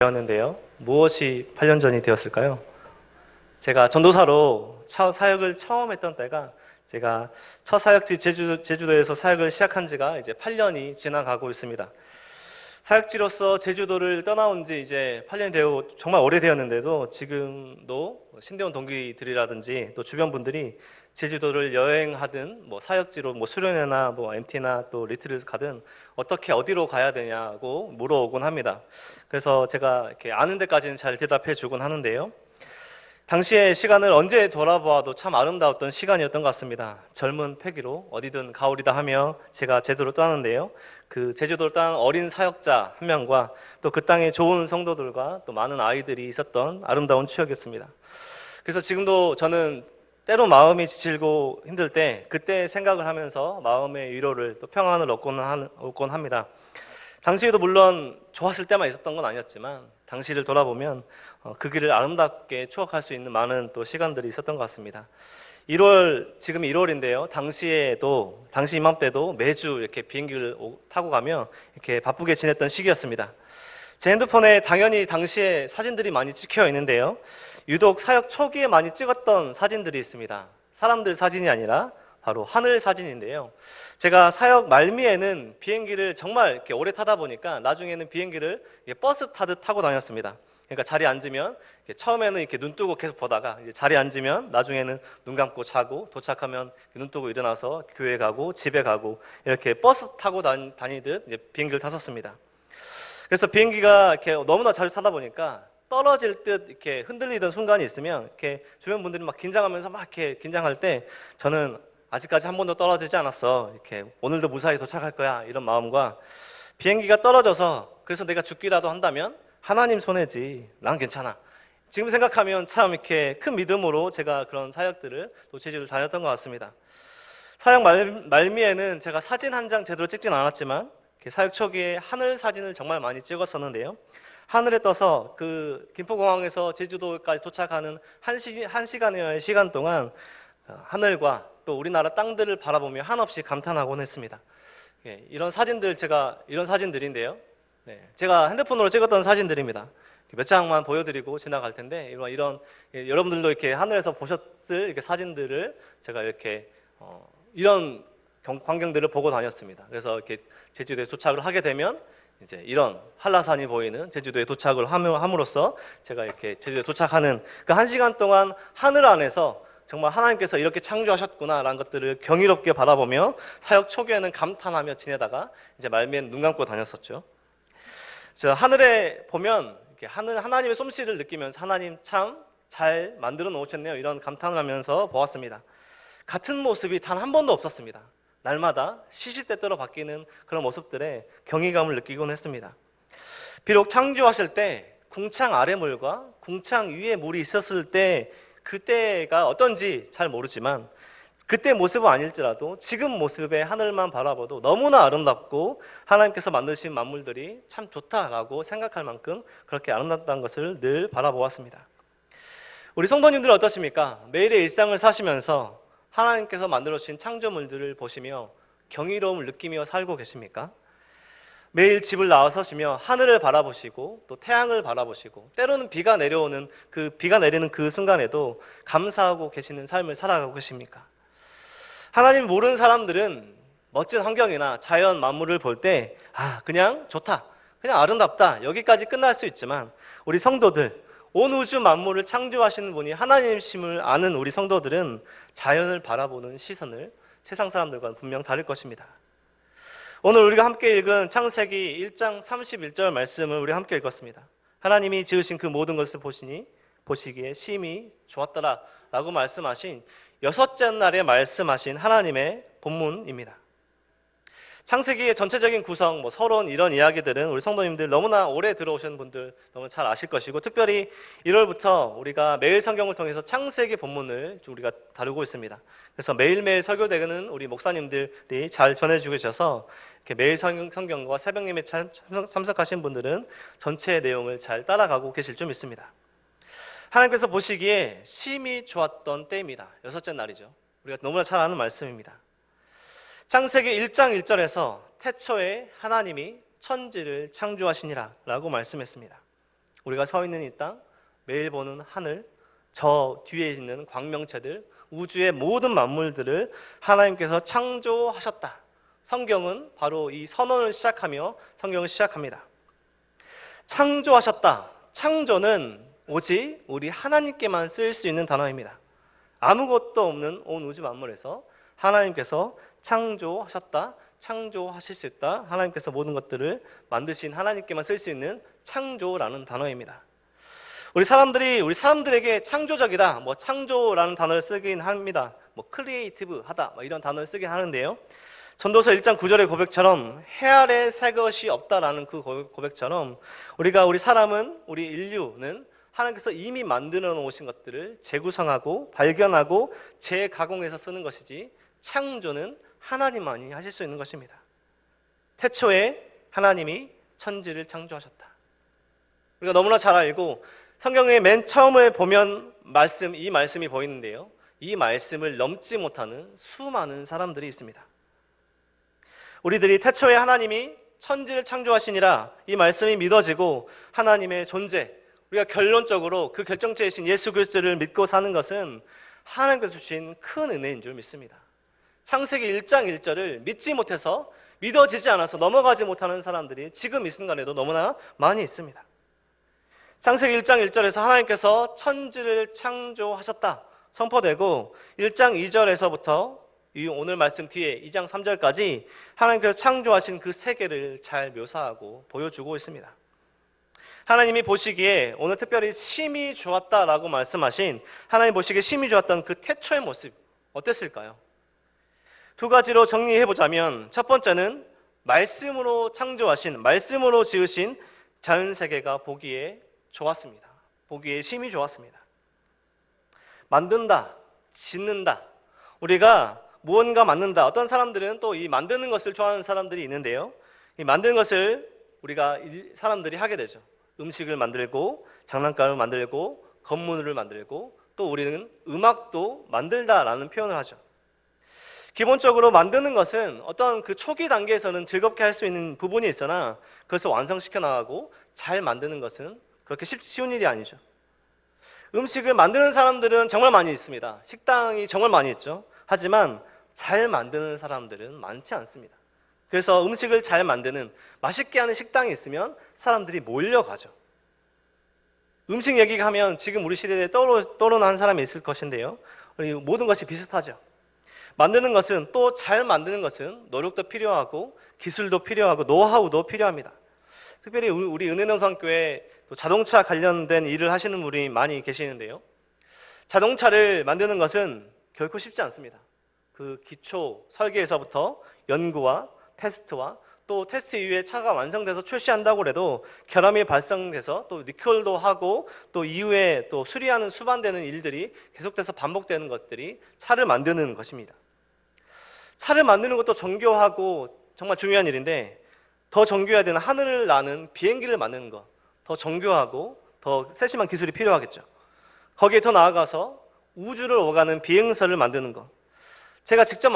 되었는데요. 무엇이 8년 전이 되었을까요? 제가 전도사로 사역을 처음 했던 때가 제가 첫 사역지 제주도에서 사역을 시작한 지가 이제 8년이 지나가고 있습니다. 사역지로서 제주도를 떠나온 지 이제 8년이 되고 정말 오래되었는데도 지금도 신대원 동기들이라든지 또 주변 분들이 제주도를 여행하든 뭐 사역지로 뭐 수련회나 뭐 MT나 또 리트를 가든 어떻게 어디로 가야 되냐고 물어오곤 합니다. 그래서 제가 이렇게 아는 데까지는 잘 대답해 주곤 하는데요. 당시의 시간을 언제 돌아보아도 참 아름다웠던 시간이었던 것 같습니다. 젊은 패기로 어디든 가오리다 하며 제가 제주도를 떠났는데요. 그 제주도를 떠난 어린 사역자 한 명과 또 그 땅에 좋은 성도들과 또 많은 아이들이 있었던 아름다운 추억이었습니다. 그래서 지금도 저는 때로 마음이 지치고 힘들 때 그때 생각을 하면서 마음의 위로를 또 평안을 얻곤 합니다. 당시에도 물론 좋았을 때만 있었던 건 아니었지만 당시를 돌아보면 그 길을 아름답게 추억할 수 있는 많은 또 시간들이 있었던 것 같습니다. 지금 1월인데요. 당시 이맘때도 매주 이렇게 비행기를 타고 가며 이렇게 바쁘게 지냈던 시기였습니다. 제 핸드폰에 당연히 당시에 사진들이 많이 찍혀 있는데요. 유독 사역 초기에 많이 찍었던 사진들이 있습니다. 사람들 사진이 아니라 바로 하늘 사진인데요. 제가 사역 말미에는 비행기를 정말 이렇게 오래 타다 보니까 나중에는 비행기를 버스 타듯 타고 다녔습니다. 그러니까 자리에 앉으면 처음에는 이렇게 눈 뜨고 계속 보다가 이제 자리에 앉으면 나중에는 눈 감고 자고 도착하면 눈 뜨고 일어나서 교회 가고 집에 가고 이렇게 버스 타고 다니듯 이제 비행기를 탔었습니다. 그래서 비행기가 이렇게 너무나 자주 타다 보니까 떨어질 듯 이렇게 흔들리던 순간이 있으면 이렇게 주변 분들이 막 긴장하면서 막 이렇게 긴장할 때 저는 아직까지 한 번도 떨어지지 않았어. 이렇게 오늘도 무사히 도착할 거야. 이런 마음과 비행기가 떨어져서 그래서 내가 죽기라도 한다면 하나님 손해지. 난 괜찮아. 지금 생각하면 참 이렇게 큰 믿음으로 제가 그런 사역들을 또 제주도를 다녔던 것 같습니다. 사역 말미에는 제가 사진 한 장 제대로 찍진 않았지만 사역 초기에 하늘 사진을 정말 많이 찍었었는데요. 하늘에 떠서 그 김포공항에서 제주도까지 도착하는 한 시간여의 시간 동안 하늘과 또 우리나라 땅들을 바라보며 한없이 감탄하곤 했습니다. 이런 사진들인데요. 제가 핸드폰으로 찍었던 사진들입니다. 몇 장만 보여드리고 지나갈 텐데 여러분들도 이렇게 하늘에서 보셨을 이렇게 사진들을 제가 이렇게 이런 광경들을 보고 다녔습니다. 그래서 이렇게 제주도에 도착을 하게 되면 이제 이런 한라산이 보이는 제주도에 도착을 함으로써 제가 이렇게 제주도에 도착하는 그 1시간 동안 하늘 안에서 정말 하나님께서 이렇게 창조하셨구나라는 것들을 경이롭게 바라보며 사역 초기에는 감탄하며 지내다가 이제 말미에는 눈 감고 다녔었죠. 하늘에 보면 하나님의 솜씨를 느끼면서 하나님 참 잘 만들어 놓으셨네요. 이런 감탄을 하면서 보았습니다. 같은 모습이 단 한 번도 없었습니다. 날마다 시시때때로 바뀌는 그런 모습들에 경이감을 느끼곤 했습니다. 비록 창조하실 때 궁창 아래 물과 궁창 위에 물이 있었을 때 그때가 어떤지 잘 모르지만 그때 모습은 아닐지라도 지금 모습의 하늘만 바라봐도 너무나 아름답고 하나님께서 만드신 만물들이 참 좋다라고 생각할 만큼 그렇게 아름답다는 것을 늘 바라보았습니다. 우리 성도님들은 어떠십니까? 매일의 일상을 사시면서 하나님께서 만들어주신 창조물들을 보시며 경이로움을 느끼며 살고 계십니까? 매일 집을 나서시며 하늘을 바라보시고 또 태양을 바라보시고 때로는 비가 내리는 그 순간에도 감사하고 계시는 삶을 살아가고 계십니까? 하나님 모르는 사람들은 멋진 환경이나 자연 만물을 볼 때 그냥 좋다, 그냥 아름답다 여기까지 끝날 수 있지만 우리 성도들 온 우주 만물을 창조하시는 분이 하나님이심을 아는 우리 성도들은 자연을 바라보는 시선을 세상 사람들과는 분명 다를 것입니다. 오늘 우리가 함께 읽은 창세기 1장 31절 말씀을 우리 함께 읽었습니다. 하나님이 지으신 그 모든 것을 보시기에 심히 좋았더라 라고 말씀하신 6째 날에 말씀하신 하나님의 본문입니다. 창세기의 전체적인 구성, 서론 이런 이야기들은 우리 성도님들 너무나 오래 들어오신 분들 너무 잘 아실 것이고 특별히 1월부터 우리가 매일 성경을 통해서 창세기 본문을 우리가 다루고 있습니다. 그래서 매일매일 설교되는 우리 목사님들이 잘 전해주고 계셔서 이렇게 매일 성경과 새벽 예배 참석하신 분들은 전체 내용을 잘 따라가고 계실 줄 믿습니다. 하나님께서 보시기에 심히 좋았던 때입니다. 6째 날이죠. 우리가 너무나 잘 아는 말씀입니다. 창세기 1장 1절에서 태초에 하나님이 천지를 창조하시니라 라고 말씀했습니다. 우리가 서 있는 이 땅, 매일 보는 하늘, 저 뒤에 있는 광명체들, 우주의 모든 만물들을 하나님께서 창조하셨다. 성경은 바로 이 선언을 시작하며 성경을 시작합니다. 창조하셨다. 창조는 오직 우리 하나님께만 쓰일 수 있는 단어입니다. 아무것도 없는 온 우주 만물에서 하나님께서 창조하셨다. 창조하실 수 있다. 하나님께서 모든 것들을 만드신 하나님께만 쓸 수 있는 창조라는 단어입니다. 우리 사람들에게 창조적이다, 창조라는 단어를 쓰긴 합니다. 크리에이티브 하다, 이런 단어를 쓰긴 하는데요. 전도서 1장 9절의 고백처럼 해 아래 새 것이 없다라는 그 고백처럼 우리 인류는 하나님께서 이미 만들어 놓으신 것들을 재구성하고 발견하고 재가공해서 쓰는 것이지, 창조는 하나님만이 하실 수 있는 것입니다. 태초에 하나님이 천지를 창조하셨다. 우리가 너무나 잘 알고 성경의 맨 처음에 보면 이 말씀이 보이는데요. 이 말씀을 넘지 못하는 수많은 사람들이 있습니다. 우리들이 태초에 하나님이 천지를 창조하시니라 이 말씀이 믿어지고 하나님의 존재, 우리가 결론적으로 그 결정체이신 예수 그리스도를 믿고 사는 것은 하나님께서 주신 큰 은혜인 줄 믿습니다. 창세기 1장 1절을 믿지 못해서, 믿어지지 않아서 넘어가지 못하는 사람들이 지금 이 순간에도 너무나 많이 있습니다. 창세기 1장 1절에서 하나님께서 천지를 창조하셨다 선포되고, 1장 2절에서부터 오늘 말씀 뒤에 2장 3절까지 하나님께서 창조하신 그 세계를 잘 묘사하고 보여주고 있습니다. 하나님이 보시기에 오늘 특별히 심히 좋았다라고 말씀하신, 하나님 보시기에 심히 좋았던 그 태초의 모습 어땠을까요? 두 가지로 정리해보자면, 첫 번째는 말씀으로 창조하신, 말씀으로 지으신 자연세계가 보기에 좋았습니다. 보기에 심히 좋았습니다. 만든다, 짓는다, 우리가 무언가 만든다. 어떤 사람들은 또 이 만드는 것을 좋아하는 사람들이 있는데요, 이 만드는 것을 우리가 사람들이 하게 되죠. 음식을 만들고, 장난감을 만들고, 건물을 만들고, 또 우리는 음악도 만들다라는 표현을 하죠. 기본적으로 만드는 것은 어떤 그 초기 단계에서는 즐겁게 할 수 있는 부분이 있으나, 그것을 완성시켜 나가고 잘 만드는 것은 그렇게 쉬운 일이 아니죠. 음식을 만드는 사람들은 정말 많이 있습니다. 식당이 정말 많이 있죠. 하지만 잘 만드는 사람들은 많지 않습니다. 그래서 음식을 잘 만드는, 맛있게 하는 식당이 있으면 사람들이 몰려가죠. 음식 얘기하면 지금 우리 시대에 떠오르는 사람이 있을 것인데요, 모든 것이 비슷하죠. 만드는 것은, 또 잘 만드는 것은 노력도 필요하고 기술도 필요하고 노하우도 필요합니다. 특별히 우리 은혜동산교회 또 자동차 관련된 일을 하시는 분이 많이 계시는데요, 자동차를 만드는 것은 결코 쉽지 않습니다. 그 기초 설계에서부터 연구와 테스트와, 또 테스트 이후에 차가 완성돼서 출시한다고 해도 결함이 발생돼서 또 리콜도 하고, 또 이후에 또 수리하는 수반되는 일들이 계속돼서 반복되는 것들이 차를 만드는 것입니다. 차를 만드는 것도 정교하고 정말 중요한 일인데, 더 정교해야 되는 하늘을 나는 비행기를 만드는 것, 더 정교하고 더 세심한 기술이 필요하겠죠. 거기에 더 나아가서 우주를 오가는 비행선을 만드는 것, 제가 직접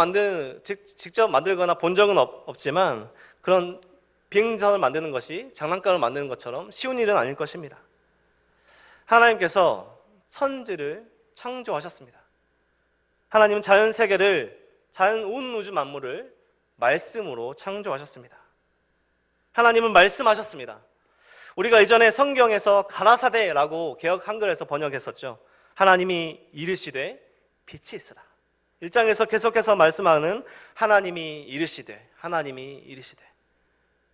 만들거나 본 적은 없지만 그런 비행선을 만드는 것이 장난감을 만드는 것처럼 쉬운 일은 아닐 것입니다. 하나님께서 천지를 창조하셨습니다. 하나님은 온 우주 만물을 말씀으로 창조하셨습니다. 하나님은 말씀하셨습니다. 우리가 이전에 성경에서 가라사대라고 개역 한글에서 번역했었죠. 하나님이 이르시되 빛이 있으라. 1장에서 계속해서 말씀하는 하나님이 이르시되,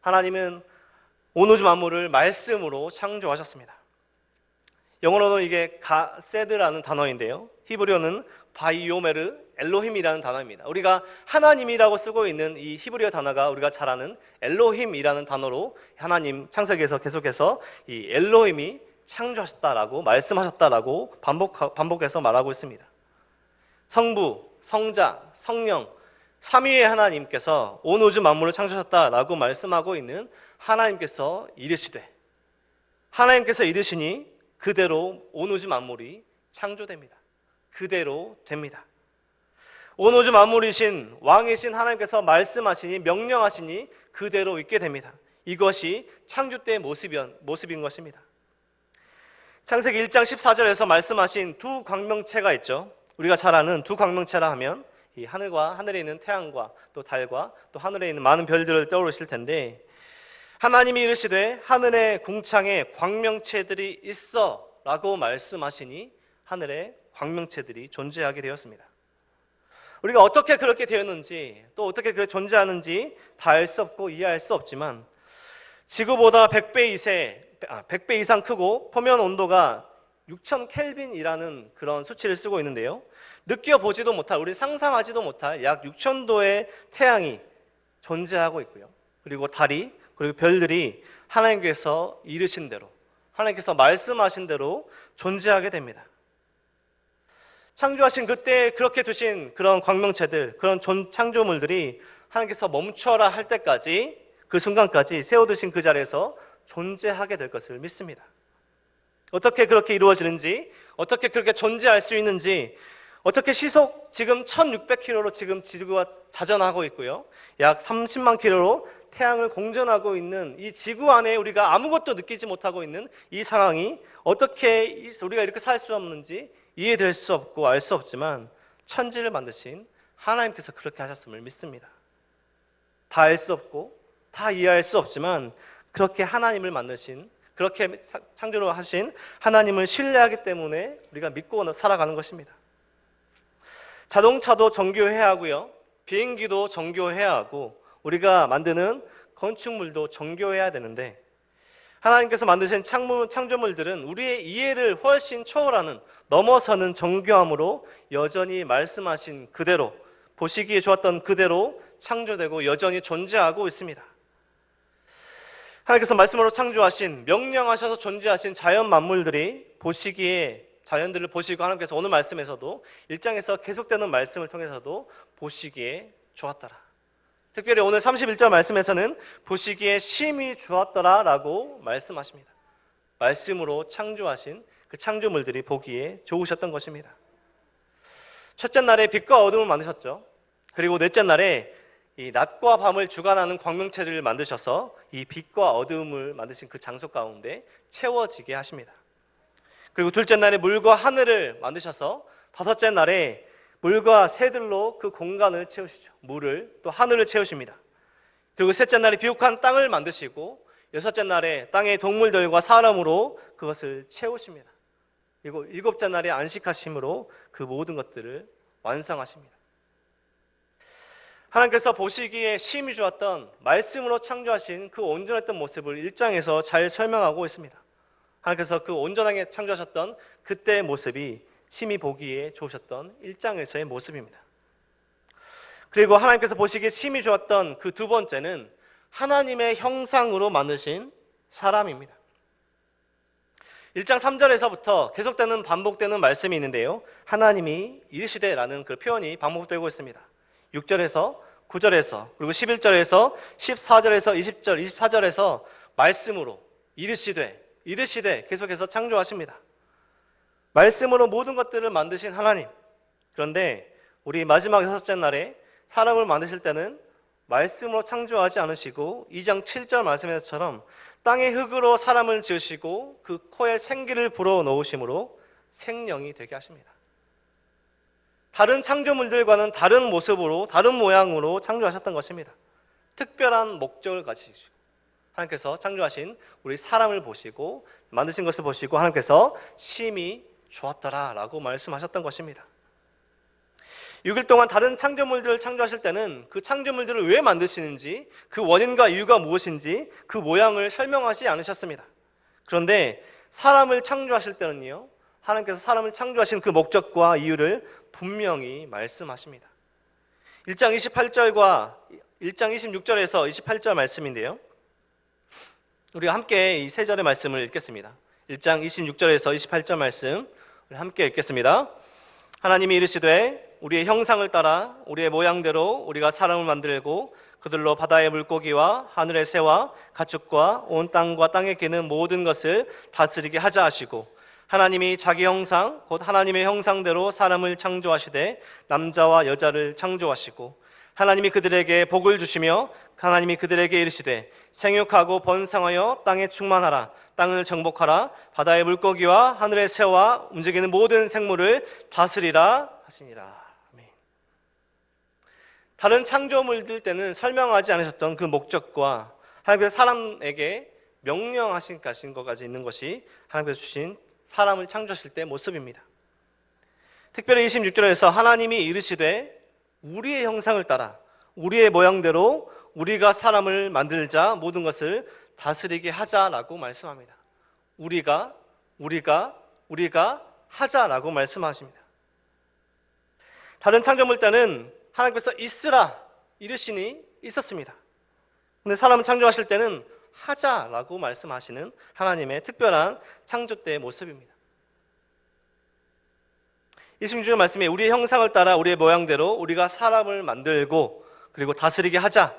하나님은 온 우주 만물을 말씀으로 창조하셨습니다. 영어로는 이게 가세드라는 단어인데요, 히브리어는 바이오메르 엘로힘이라는 단어입니다. 우리가 하나님이라고 쓰고 있는 이 히브리어 단어가 우리가 잘 아는 엘로힘이라는 단어로, 하나님 창세기에서 계속해서 이 엘로힘이 창조하셨다라고 말씀하셨다라고 반복해서 말하고 있습니다. 성부, 성자, 성령, 삼위의 하나님께서 온 우주 만물을 창조하셨다라고 말씀하고 있는 하나님께서 이르시니 그대로 온 우주 만물이 창조됩니다. 그대로 됩니다. 온 우주 만물이신 왕이신 하나님께서 말씀하시니, 명령하시니 그대로 있게 됩니다. 이것이 창조 때의 모습인 것입니다. 창세기 1장 14절에서 말씀하신 두 광명체가 있죠. 우리가 잘 아는 두 광명체라 하면 이 하늘과 하늘에 있는 태양과 또 달과 또 하늘에 있는 많은 별들을 떠오르실 텐데, 하나님이 이르시되 하늘의 궁창에 광명체들이 있어 라고 말씀하시니 하늘에 광명체들이 존재하게 되었습니다. 우리가 어떻게 그렇게 되었는지 또 어떻게 그렇게 존재하는지 다 알 수 없고 이해할 수 없지만, 지구보다 100배 이상 크고 표면 온도가 6000 켈빈이라는 그런 수치를 쓰고 있는데요, 느껴보지도 못할, 우리 상상하지도 못할 약 6000도의 태양이 존재하고 있고요, 그리고 달이, 그리고 별들이 하나님께서 이르신 대로, 하나님께서 말씀하신 대로 존재하게 됩니다. 창조하신 그때 그렇게 두신 그런 광명체들, 그런 창조물들이 하나님께서 멈춰라 할 때까지, 그 순간까지 세워두신 그 자리에서 존재하게 될 것을 믿습니다. 어떻게 그렇게 이루어지는지, 어떻게 그렇게 존재할 수 있는지, 어떻게 시속 지금 1600km로 지금 지구가 자전하고 있고요, 약 30만 km로 태양을 공전하고 있는 이 지구 안에 우리가 아무것도 느끼지 못하고 있는 이 상황이 어떻게 우리가 이렇게 살 수 없는지 이해될 수 없고 알 수 없지만, 천지를 만드신 하나님께서 그렇게 하셨음을 믿습니다. 다 알 수 없고 다 이해할 수 없지만 그렇게 하나님을 만드신, 그렇게 창조를 하신 하나님을 신뢰하기 때문에 우리가 믿고 살아가는 것입니다. 자동차도 정교해야 하고요, 비행기도 정교해야 하고, 우리가 만드는 건축물도 정교해야 되는데, 하나님께서 만드신 창조물들은 우리의 이해를 훨씬 초월하는, 넘어서는 정교함으로 여전히 말씀하신 그대로, 보시기에 좋았던 그대로 창조되고 여전히 존재하고 있습니다. 하나님께서 말씀으로 창조하신, 명령하셔서 존재하신 자연 만물들이 보시기에, 자연들을 보시고 하나님께서 오늘 말씀에서도 1장에서 계속되는 말씀을 통해서도 보시기에 좋았더라. 특별히 오늘 31절 말씀에서는 보시기에 심히 좋았더라 라고 말씀하십니다. 말씀으로 창조하신 그 창조물들이 보기에 좋으셨던 것입니다. 첫째 날에 빛과 어둠을 만드셨죠. 그리고 넷째 날에 이 낮과 밤을 주관하는 광명체를 만드셔서 이 빛과 어둠을 만드신 그 장소 가운데 채워지게 하십니다. 그리고 둘째 날에 물과 하늘을 만드셔서 다섯째 날에 물과 새들로 그 공간을 채우시죠. 물을, 또 하늘을 채우십니다. 그리고 셋째 날에 비옥한 땅을 만드시고 여섯째 날에 땅의 동물들과 사람으로 그것을 채우십니다. 그리고 일곱째 날에 안식하심으로 그 모든 것들을 완성하십니다. 하나님께서 보시기에 심히 좋았던, 말씀으로 창조하신 그 온전했던 모습을 1장에서 잘 설명하고 있습니다. 하나님께서 그 온전하게 창조하셨던 그때의 모습이 심히 보기에 좋으셨던 1장에서의 모습입니다. 그리고 하나님께서 보시기에 심히 좋았던 그 두 번째는 하나님의 형상으로 만드신 사람입니다. 1장 3절에서부터 계속되는 반복되는 말씀이 있는데요, 하나님이 이르시되라는 그 표현이 반복되고 있습니다. 6절에서 9절에서 그리고 11절에서 14절에서 20절 24절에서 말씀으로 이르시되 계속해서 창조하십니다. 말씀으로 모든 것들을 만드신 하나님. 그런데 우리 마지막 여섯째 날에 사람을 만드실 때는 말씀으로 창조하지 않으시고 2장 7절 말씀에서처럼 땅의 흙으로 사람을 지으시고 그 코에 생기를 불어넣으심으로 생명이 되게 하십니다. 다른 창조물들과는 다른 모습으로, 다른 모양으로 창조하셨던 것입니다. 특별한 목적을 가지시고 하나님께서 창조하신 우리 사람을 보시고 만드신 것을 보시고 하나님께서 심히 좋았더라 라고 말씀하셨던 것입니다. 6일 동안 다른 창조물들을 창조하실 때는 그 창조물들을 왜 만드시는지, 그 원인과 이유가 무엇인지 그 모양을 설명하지 않으셨습니다. 그런데 사람을 창조하실 때는요, 하나님께서 사람을 창조하신 그 목적과 이유를 분명히 말씀하십니다. 1장 28절과 1장 26절에서 28절 말씀인데요, 우리가 함께 이 세 절의 말씀을 읽겠습니다. 1장 26절에서 28절 말씀 우리 함께 읽겠습니다. 하나님이 이르시되 우리의 형상을 따라 우리의 모양대로 우리가 사람을 만들고 그들로 바다의 물고기와 하늘의 새와 가축과 온 땅과 땅에 기는 모든 것을 다스리게 하자 하시고, 하나님이 자기 형상 곧 하나님의 형상대로 사람을 창조하시되 남자와 여자를 창조하시고, 하나님이 그들에게 복을 주시며 하나님이 그들에게 이르시되 생육하고 번성하여 땅에 충만하라. 땅을 정복하라. 바다의 물고기와 하늘의 새와 움직이는 모든 생물을 다스리라 하시니라. 아멘. 다른 창조물들 때는 설명하지 않으셨던 그 목적과 하나님께서 사람에게 명령하신 것까지 있는 것이 하나님께서 주신 사람을 창조하실 때 모습입니다. 특별히 26절에서 하나님이 이르시되 우리의 형상을 따라 우리의 모양대로 우리가 사람을 만들자 모든 것을 다스리게 하자라고 말씀합니다. 우리가 하자라고 말씀하십니다. 다른 창조물 때는 하나님께서 있으라 이르시니 있었습니다. 근데 사람을 창조하실 때는 하자라고 말씀하시는 하나님의 특별한 창조 때의 모습입니다. 26절 말씀에 우리의 형상을 따라 우리의 모양대로 우리가 사람을 만들고 그리고 다스리게 하자.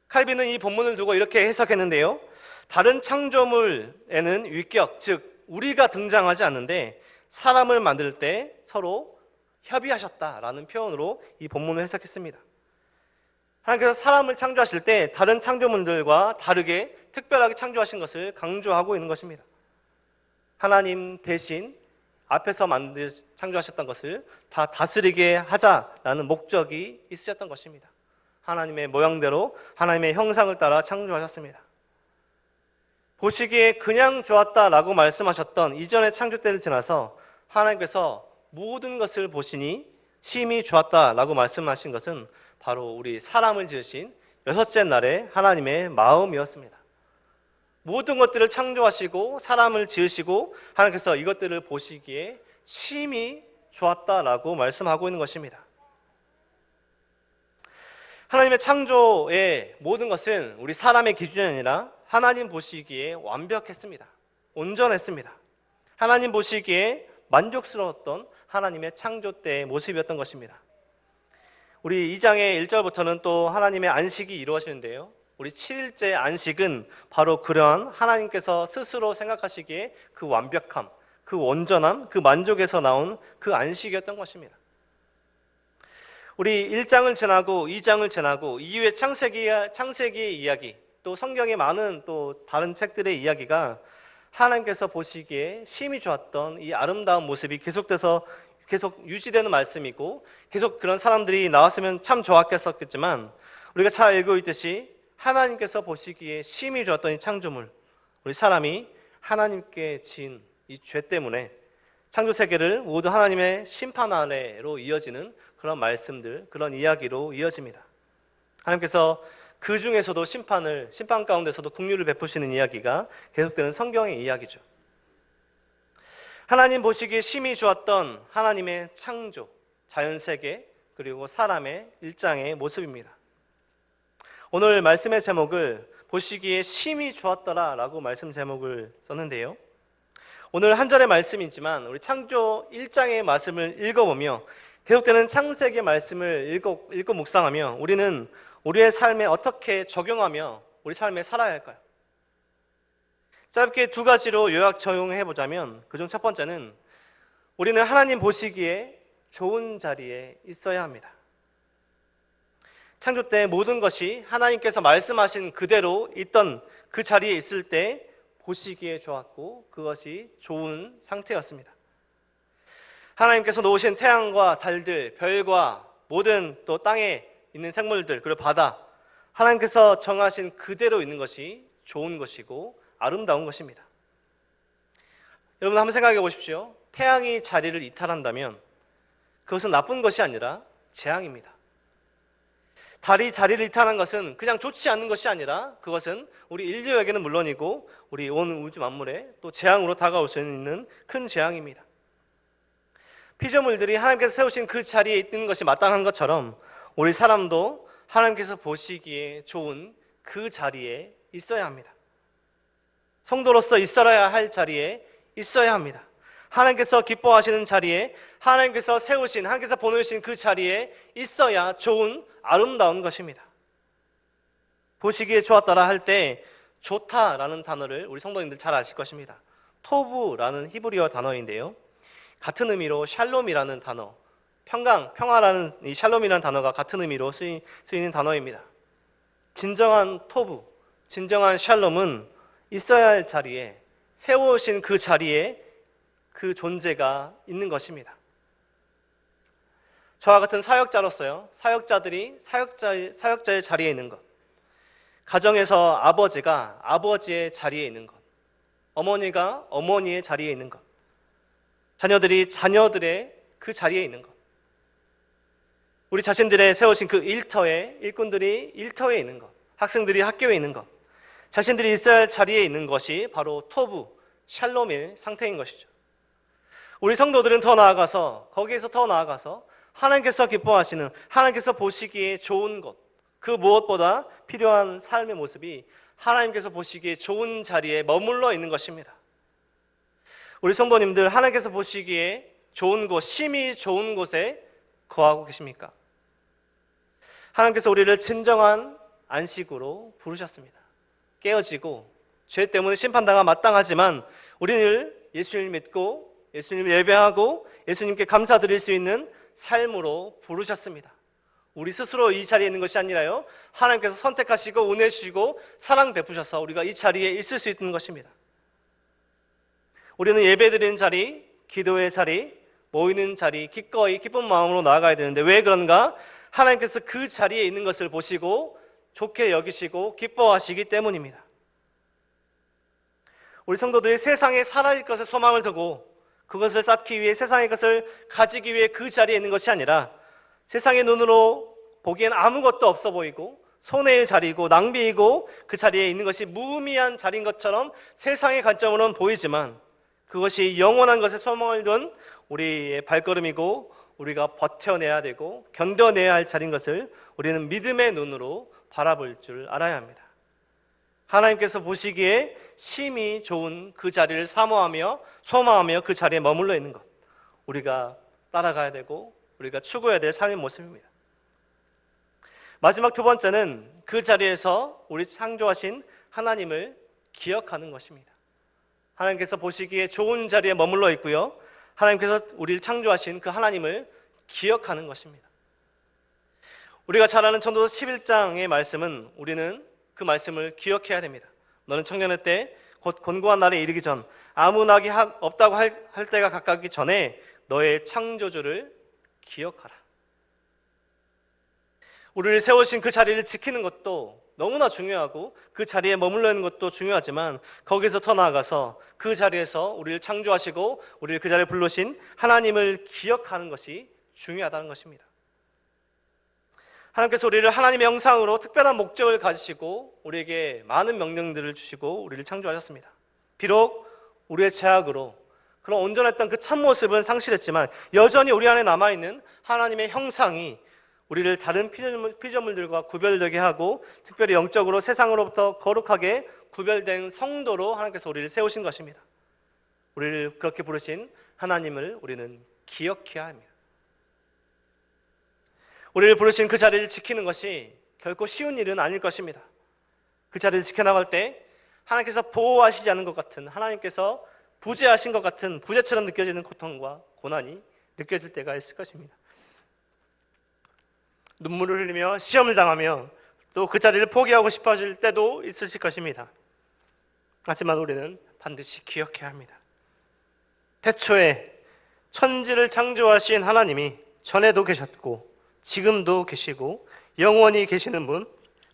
칼빈은 이 본문을 두고 이렇게 해석했는데요. 다른 창조물에는 위격, 즉 우리가 등장하지 않는데 사람을 만들 때 서로 협의하셨다라는 표현으로 이 본문을 해석했습니다. 하나님께서 사람을 창조하실 때 다른 창조물들과 다르게 특별하게 창조하신 것을 강조하고 있는 것입니다. 하나님 대신 앞에서 창조하셨던 것을 다 다스리게 하자라는 목적이 있으셨던 것입니다. 하나님의 모양대로 하나님의 형상을 따라 창조하셨습니다. 보시기에 그냥 좋았다라고 말씀하셨던 이전의 창조 때를 지나서 하나님께서 모든 것을 보시니 심히 좋았다라고 말씀하신 것은 바로 우리 사람을 지으신 여섯째 날의 하나님의 마음이었습니다. 모든 것들을 창조하시고 사람을 지으시고 하나님께서 이것들을 보시기에 심히 좋았다라고 말씀하고 있는 것입니다. 하나님의 창조의 모든 것은 우리 사람의 기준이 아니라 하나님 보시기에 완벽했습니다. 온전했습니다. 하나님 보시기에 만족스러웠던 하나님의 창조 때의 모습이었던 것입니다. 우리 2장의 1절부터는 또 하나님의 안식이 이루어지는데요. 우리 7일째 안식은 바로 그러한 하나님께서 스스로 생각하시기에 그 완벽함, 그 온전함, 그 만족에서 나온 그 안식이었던 것입니다. 우리 1장을 지나고 2장을 지나고 이후에 창세기의 이야기, 또 성경의 많은 또 다른 책들의 이야기가 하나님께서 보시기에 심히 좋았던 이 아름다운 모습이 계속 유지되는 말씀이고 계속 그런 사람들이 나왔으면 참 좋았겠지만 우리가 잘 알고 있듯이 하나님께서 보시기에 심히 좋았던 이 창조물, 우리 사람이 하나님께 지은 이 죄 때문에 창조 세계를 모두 하나님의 심판 아래로 이어지는 그런 말씀들, 그런 이야기로 이어집니다. 하나님께서 그 중에서도 심판 가운데서도 긍휼을 베푸시는 이야기가 계속되는 성경의 이야기죠. 하나님 보시기에 심히 좋았던 하나님의 창조, 자연세계, 그리고 사람의 일장의 모습입니다. 오늘 말씀의 제목을 보시기에 심히 좋았더라 라고 말씀 제목을 썼는데요. 오늘 한 절의 말씀이지만 우리 창조 1장의 말씀을 읽어보며 계속되는 창세기의 말씀을 읽고 묵상하며 우리는 우리의 삶에 어떻게 적용하며 우리 삶에 살아야 할까요? 짧게 두 가지로 요약 적용해보자면 그중 첫 번째는 우리는 하나님 보시기에 좋은 자리에 있어야 합니다. 창조 때 모든 것이 하나님께서 말씀하신 그대로 있던 그 자리에 있을 때 보시기에 좋았고 그것이 좋은 상태였습니다. 하나님께서 놓으신 태양과 달들, 별과 모든 또 땅에 있는 생물들 그리고 바다, 하나님께서 정하신 그대로 있는 것이 좋은 것이고 아름다운 것입니다. 여러분 한번 생각해 보십시오. 태양이 자리를 이탈한다면 그것은 나쁜 것이 아니라 재앙입니다. 달이 자리를 이탈한 것은 그냥 좋지 않은 것이 아니라 그것은 우리 인류에게는 물론이고 우리 온 우주 만물에 또 재앙으로 다가올 수 있는 큰 재앙입니다. 피조물들이 하나님께서 세우신 그 자리에 있는 것이 마땅한 것처럼 우리 사람도 하나님께서 보시기에 좋은 그 자리에 있어야 합니다. 성도로서 있어야 할 자리에 있어야 합니다. 하나님께서 기뻐하시는 자리에, 하나님께서 세우신, 하나님께서 보내신 그 자리에 있어야 좋은 아름다운 것입니다. 보시기에 좋았더라 할 때 좋다라는 단어를 우리 성도님들 잘 아실 것입니다. 토부라는 히브리어 단어인데요. 같은 의미로 샬롬이라는 단어, 평화라는 이 샬롬이라는 단어가 같은 의미로 쓰이는 단어입니다. 진정한 토부, 진정한 샬롬은 있어야 할 자리에, 세워오신 그 자리에 그 존재가 있는 것입니다. 저와 같은 사역자로서요, 사역자들이 사역자의 자리에 있는 것, 가정에서 아버지가 아버지의 자리에 있는 것, 어머니가 어머니의 자리에 있는 것, 자녀들이 자녀들의 그 자리에 있는 것, 우리 자신들의 세우신 그 일터에, 일꾼들이 일터에 있는 것, 학생들이 학교에 있는 것, 자신들이 있어야 할 자리에 있는 것이 바로 토부, 샬롬의 상태인 것이죠. 우리 성도들은 더 나아가서, 거기에서 더 나아가서 하나님께서 기뻐하시는, 하나님께서 보시기에 좋은 것, 그 무엇보다 필요한 삶의 모습이 하나님께서 보시기에 좋은 자리에 머물러 있는 것입니다. 우리 성도님들, 하나님께서 보시기에 좋은 곳, 심히 좋은 곳에 거하고 계십니까? 하나님께서 우리를 진정한 안식으로 부르셨습니다. 깨어지고 죄 때문에 심판당하 마땅하지만 우리를 예수님을 믿고 예수님을 예배하고 예수님께 감사드릴 수 있는 삶으로 부르셨습니다. 우리 스스로 이 자리에 있는 것이 아니라요, 하나님께서 선택하시고 은혜 주시고 사랑 베푸셔서 우리가 이 자리에 있을 수 있는 것입니다. 우리는 예배드리는 자리, 기도의 자리, 모이는 자리, 기꺼이 기쁜 마음으로 나아가야 되는데 왜 그런가? 하나님께서 그 자리에 있는 것을 보시고 좋게 여기시고 기뻐하시기 때문입니다. 우리 성도들이 세상에 살아있을 것에 소망을 두고 그것을 쌓기 위해, 세상의 것을 가지기 위해 그 자리에 있는 것이 아니라 세상의 눈으로 보기엔 아무것도 없어 보이고 손해의 자리이고 낭비이고 그 자리에 있는 것이 무의미한 자리인 것처럼 세상의 관점으로는 보이지만 그것이 영원한 것에 소망을 둔 우리의 발걸음이고 우리가 버텨내야 되고 견뎌내야 할 자리인 것을 우리는 믿음의 눈으로 바라볼 줄 알아야 합니다. 하나님께서 보시기에 심히 좋은 그 자리를 사모하며 소망하며 그 자리에 머물러 있는 것, 우리가 따라가야 되고 우리가 추구해야 될 삶의 모습입니다. 마지막 두 번째는 그 자리에서 우리 창조하신 하나님을 기억하는 것입니다. 하나님께서 보시기에 좋은 자리에 머물러 있고요, 하나님께서 우리를 창조하신 그 하나님을 기억하는 것입니다. 우리가 잘 아는 전도서 11장의 말씀은 우리는 그 말씀을 기억해야 됩니다. 너는 청년의 때 곧 곤고한 날에 이르기 전 아무 낙이 없다고 할 때가 가까우기 전에 너의 창조주를 기억하라. 우리를 세우신 그 자리를 지키는 것도 너무나 중요하고 그 자리에 머물러 있는 것도 중요하지만 거기서 더 나아가서 그 자리에서 우리를 창조하시고 우리를 그 자리에 불러신 하나님을 기억하는 것이 중요하다는 것입니다. 하나님께서 우리를 하나님의 형상으로 특별한 목적을 가지시고 우리에게 많은 명령들을 주시고 우리를 창조하셨습니다. 비록 우리의 죄악으로 그런 온전했던 그 참모습은 상실했지만 여전히 우리 안에 남아있는 하나님의 형상이 우리를 다른 피조물들과 구별되게 하고 특별히 영적으로 세상으로부터 거룩하게 구별된 성도로 하나님께서 우리를 세우신 것입니다. 우리를 그렇게 부르신 하나님을 우리는 기억해야 합니다. 우리를 부르신 그 자리를 지키는 것이 결코 쉬운 일은 아닐 것입니다. 그 자리를 지켜나갈 때 하나님께서 보호하시지 않은 것 같은, 하나님께서 부재하신 것 같은 부재처럼 느껴지는 고통과 고난이 느껴질 때가 있을 것입니다. 눈물을 흘리며 시험을 당하며 또 그 자리를 포기하고 싶어질 때도 있으실 것입니다. 하지만 우리는 반드시 기억해야 합니다. 태초에 천지를 창조하신 하나님이 전에도 계셨고 지금도 계시고 영원히 계시는 분,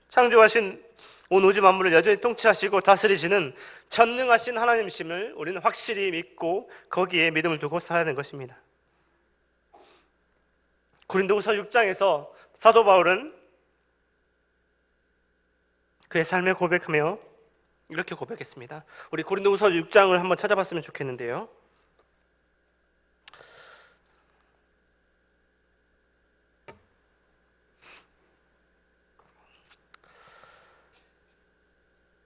창조하신 온 우주 만물을 여전히 통치하시고 다스리시는 전능하신 하나님이심을 우리는 확실히 믿고 거기에 믿음을 두고 살아야 하는 것입니다. 고린도후서 6장에서 사도 바울은 그의 삶을 고백하며 이렇게 고백했습니다. 우리 고린도후서 6장을 한번 찾아봤으면 좋겠는데요.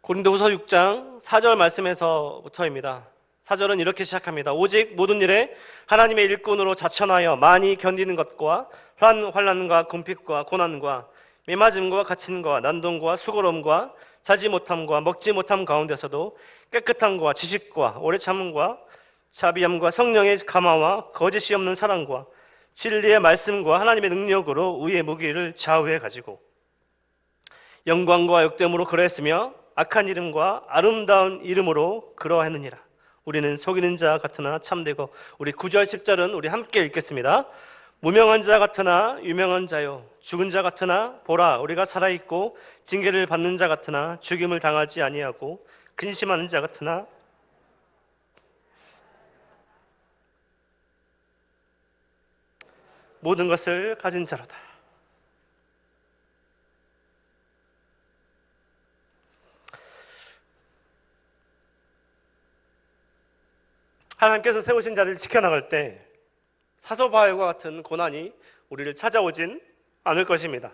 고린도후서 6장 4절 말씀에서부터입니다. 4절은 이렇게 시작합니다. 오직 모든 일에 하나님의 일꾼으로 자천하여 많이 견디는 것과 환난과 궁핍과 고난과 매맞음과 갇힘과 난동과 수고로움과 자지 못함과 먹지 못함 가운데서도 깨끗함과 지식과 오래 참음과 자비함과 성령의 감화와 거짓이 없는 사랑과 진리의 말씀과 하나님의 능력으로 의의 무기를 좌우해 가지고 영광과 역됨으로 그랬으며 악한 이름과 아름다운 이름으로 그러하느니라. 우리는 속이는 자 같으나 참되고, 우리 9절 10절은 우리 함께 읽겠습니다. 무명한 자 같으나 유명한 자요, 죽은 자 같으나 보라 우리가 살아있고, 징계를 받는 자 같으나 죽임을 당하지 아니하고, 근심하는 자 같으나 모든 것을 가진 자로다. 하나님께서 세우신 자를 지켜나갈 때 사소 바울과 같은 고난이 우리를 찾아오진 않을 것입니다.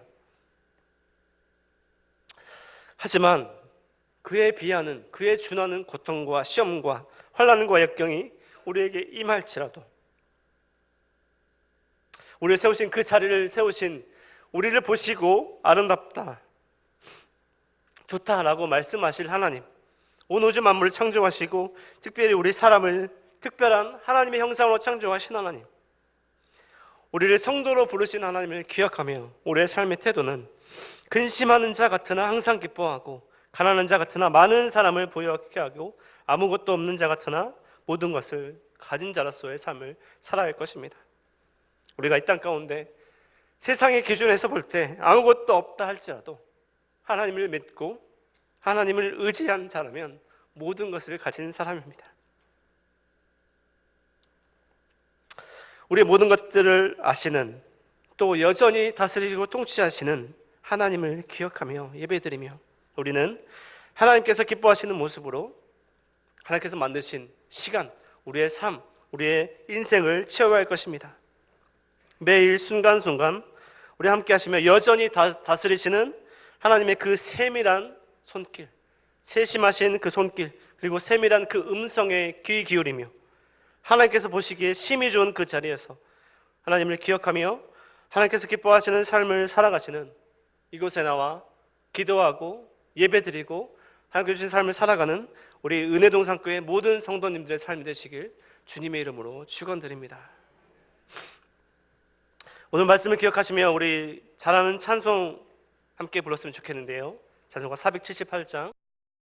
하지만 그에 비하는, 그에 준하는 고통과 시험과 환난과 역경이 우리에게 임할지라도, 우리를 세우신 그 자리를 세우신 우리를 보시고 아름답다, 좋다라고 말씀하실 하나님, 온 우주 만물을 창조하시고 특별히 우리 사람을 특별한 하나님의 형상으로 창조하신 하나님, 우리를 성도로 부르신 하나님을 기억하며 우리의 삶의 태도는 근심하는 자 같으나 항상 기뻐하고, 가난한 자 같으나 많은 사람을 보여하게 하고, 아무것도 없는 자 같으나 모든 것을 가진 자로서의 삶을 살아야 할 것입니다. 우리가 이 땅 가운데 세상의 기준에서 볼 때 아무것도 없다 할지라도 하나님을 믿고 하나님을 의지한 자라면 모든 것을 가진 사람입니다. 우리의 모든 것들을 아시는, 또 여전히 다스리고 통치하시는 하나님을 기억하며 예배드리며, 우리는 하나님께서 기뻐하시는 모습으로 하나님께서 만드신 시간, 우리의 삶, 우리의 인생을 채워갈 것입니다. 매일 순간순간 우리 함께 하시며 여전히 다스리시는 하나님의 그 세밀한 손길, 세심하신 그 손길, 그리고 세밀한 그 음성에 귀 기울이며 하나님께서 보시기에 심히 좋은 그 자리에서 하나님을 기억하며 하나님께서 기뻐하시는 삶을 살아가시는, 이곳에 나와 기도하고 예배드리고 하나님께서 주신 삶을 살아가는 우리 은혜동산교회 모든 성도님들의 삶이 되시길 주님의 이름으로 축원드립니다. 오늘 말씀을 기억하시며 우리 잘하는 찬송 함께 불렀으면 좋겠는데요. 찬송가 478장